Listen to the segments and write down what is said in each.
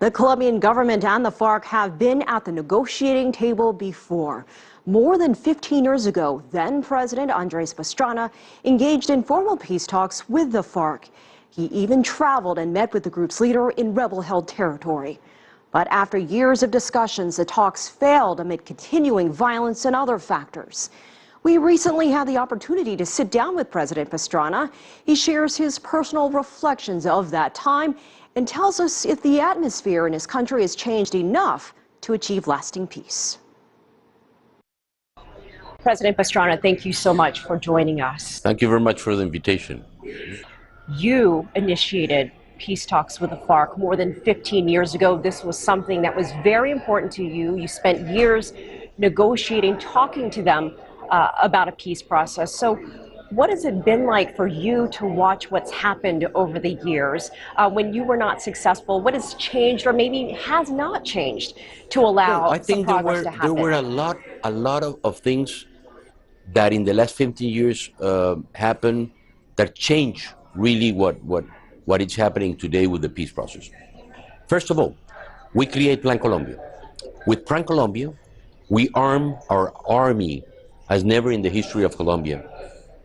The Colombian government and the FARC have been at the negotiating table before. More than 15 years ago, then President Andres Pastrana engaged in formal peace talks with the FARC. He even traveled and met with the group's leader in rebel-held territory. But after years of discussions, the talks failed amid continuing violence and other factors. We recently had the opportunity to sit down with President Pastrana. He shares his personal reflections of that time and tells us if the atmosphere in his country has changed enough to achieve lasting peace. President Pastrana, thank you so much for joining us. Thank you very much for the invitation. You initiated peace talks with the FARC more than 15 years ago. This was something that was very important to you. You spent years negotiating, talking to them about a peace process. So what has it been like for you to watch what's happened over the years when you were not successful? What has changed or maybe has not changed to allow some progress to happen? There were a lot of things that in the last 15 years happened that changed really what is happening today with the peace process. First of all, we create Plan Colombia. With Plan Colombia, we arm our army as never in the history of Colombia,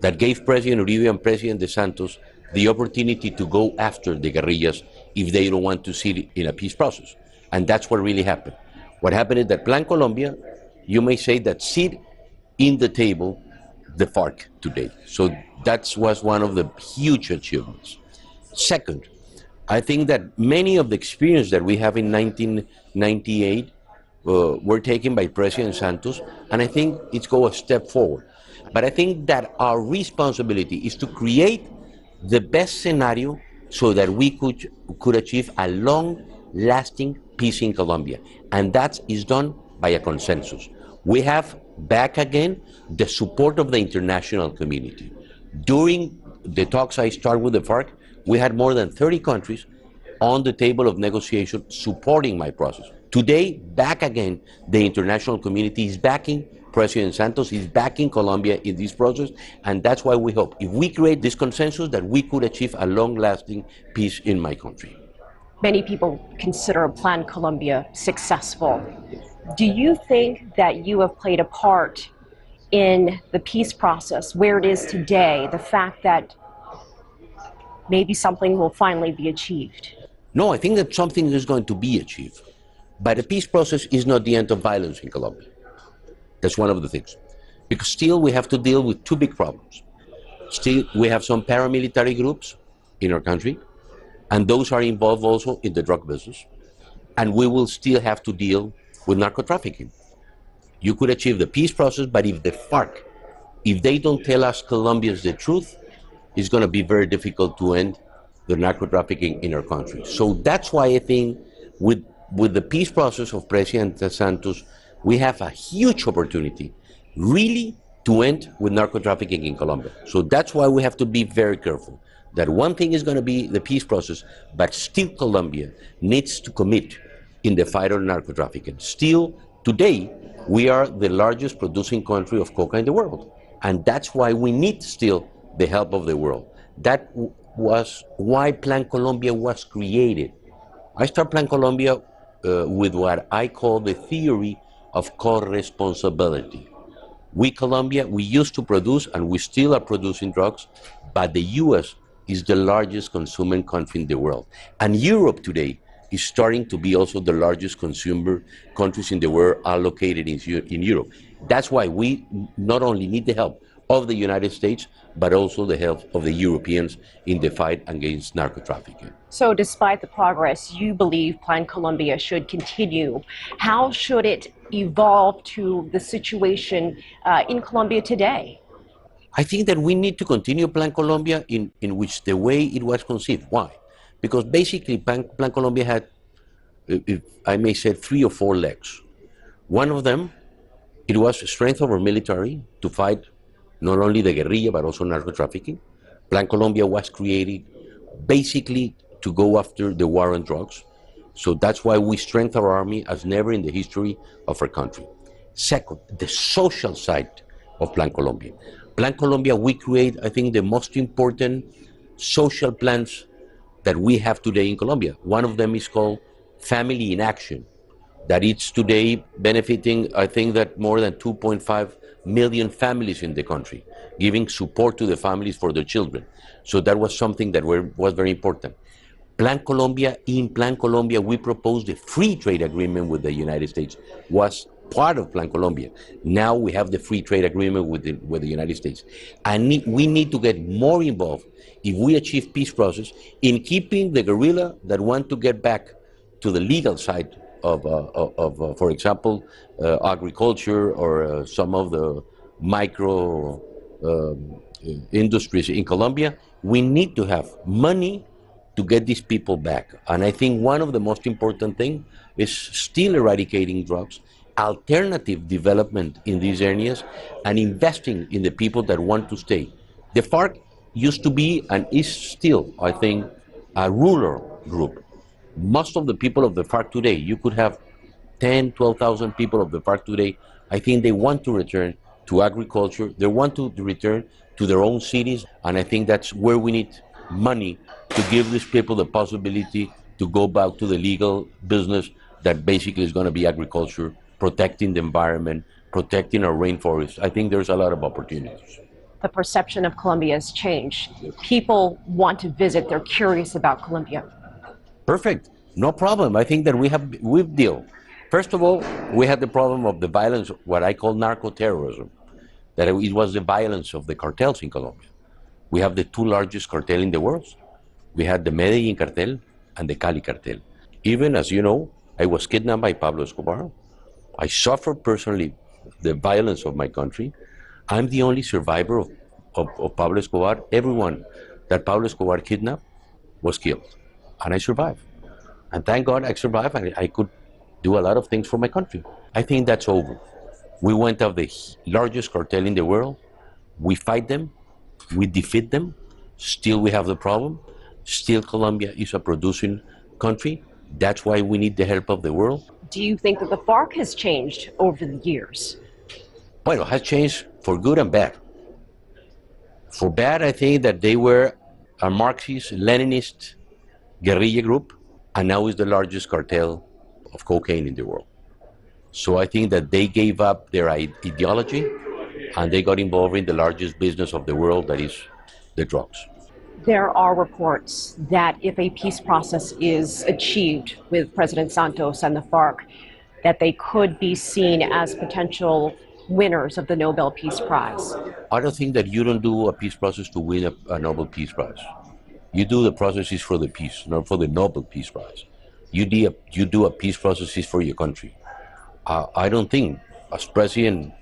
that gave President Uribe and President De Santos the opportunity to go after the guerrillas if they don't want to sit in a peace process. And that's what really happened. What happened is that Plan Colombia, you may say that sit in the table the FARC today. So that was one of the huge achievements. Second, I think that many of the experience that we have in 1998 were taken by President Santos, and I think it's go a step forward. But I think that our responsibility is to create the best scenario so that we could achieve a long-lasting peace in Colombia. And that is done by a consensus. We have back again the support of the international community. During the talks I started with the FARC, we had more than 30 countries on the table of negotiation supporting my process. Today, back again, the international community is backing President Santos, is backing Colombia in this process, and that's why we hope, if we create this consensus, that we could achieve a long-lasting peace in my country. Many people consider Plan Colombia successful. Do you think that you have played a part in the peace process where it is today, the fact that maybe something will finally be achieved? No, I think that something is going to be achieved. But the peace process is not the end of violence in Colombia. That's one of the things. Because still we have to deal with two big problems. Still we have some paramilitary groups in our country, and those are involved also in the drug business. And we will still have to deal with narco-trafficking. You could achieve the peace process, but if the FARC, if they don't tell us Colombians the truth, it's going to be very difficult to end the narco-trafficking in our country. So that's why I think with the peace process of President Santos, we have a huge opportunity really to end with narco-trafficking in Colombia. So that's why we have to be very careful. That one thing is going to be the peace process, but still Colombia needs to commit in the fight on narco-trafficking. Still, today, we are the largest producing country of coca in the world. And that's why we need still the help of the world. That was why Plan Colombia was created. I started Plan Colombia with what I call the theory of co-responsibility. We, Colombia, we used to produce, and we still are producing drugs, but the US is the largest consuming country in the world. And Europe today is starting to be also the largest consumer countries in the world are located in Europe. That's why we not only need the help of the United States, but also the help of the Europeans in the fight against narco-trafficking. So despite the progress, you believe Plan Colombia should continue. How should it evolve to the situation in Colombia today? I think that we need to continue Plan Colombia in which the way it was conceived. Why? Because basically Plan Colombia had, if I may say, 3 or 4 legs. One of them, it was the strength of our military to fight not only the guerrilla, but also narco-trafficking. Plan Colombia was created basically to go after the war on drugs. So that's why we strengthen our army as never in the history of our country. Second, the social side of Plan Colombia. Plan Colombia, we create, I think, the most important social plans that we have today in Colombia. One of them is called family in action, that it's today benefiting, I think that more than 2.5 million families in the country, giving support to the families for their children. So that was something that was very important. In Plan Colombia, we proposed a free trade agreement with the United States, was part of Plan Colombia. Now we have the free trade agreement with the United States. And we need to get more involved if we achieve peace process in keeping the guerrilla that want to get back to the legal side of for example, agriculture or some of the micro industries in Colombia. We need to have money to get these people back. And I think one of the most important things is still eradicating drugs, alternative development in these areas, and investing in the people that want to stay. The FARC used to be and is still, I think, a rural group. Most of the people of the FARC today, you could have 10, 12,000 people of the FARC today, I think they want to return to agriculture, they want to return to their own cities, and I think that's where we need money to give these people the possibility to go back to the legal business that basically is going to be agriculture, protecting the environment, protecting our rainforests. I think there's a lot of opportunities. The perception of Colombia has changed. People want to visit, they're curious about Colombia. Perfect, no problem. I think that we've dealt. First of all, we had the problem of the violence, what I call narco-terrorism, that it was the violence of the cartels in Colombia. We have the two largest cartel in the world. We had the Medellin cartel and the Cali cartel. Even, as you know, I was kidnapped by Pablo Escobar. I suffered personally the violence of my country. I'm the only survivor of Pablo Escobar. Everyone that Pablo Escobar kidnapped was killed, and I survived. And thank God I survived, and I could do a lot of things for my country. I think that's over. We went of the largest cartel in the world. We fight them, we defeat them. Still we have the problem. Still Colombia is a producing country. That's why we need the help of the world. Do you think that the FARC has changed over the years? Well, it has changed for good and bad. For bad, I think that they were a Marxist, Leninist guerrilla group, and now is the largest cartel of cocaine in the world. So I think that they gave up their ideology and they got involved in the largest business of the world, that is the drugs. There are reports that if a peace process is achieved with President Santos and the FARC, that they could be seen as potential winners of the Nobel Peace Prize. I don't think that you don't do a peace process to win a Nobel Peace Prize. You do the processes for the peace, not for the Nobel Peace Prize. You do a peace processes for your country. I don't think, as president,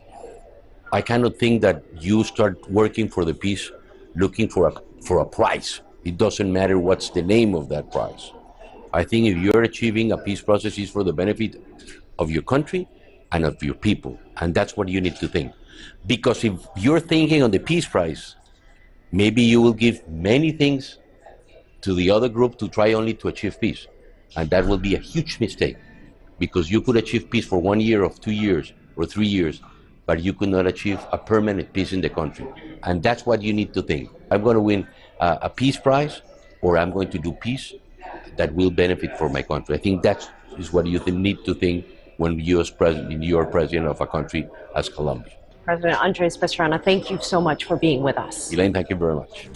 I cannot think that you start working for the peace looking for a prize. It doesn't matter what's the name of that prize. I think if you're achieving a peace process, it's for the benefit of your country and of your people. And that's what you need to think. Because if you're thinking on the peace prize, maybe you will give many things to the other group to try only to achieve peace. And that will be a huge mistake. Because you could achieve peace for 1 year or 2 years or 3 years, but you could not achieve a permanent peace in the country. And that's what you need to think. I'm going to win a peace prize, or I'm going to do peace that will benefit for my country. I think that is what you need to think when you're president of a country as Colombia. President Andres Pastrana, thank you so much for being with us. Elaine, thank you very much.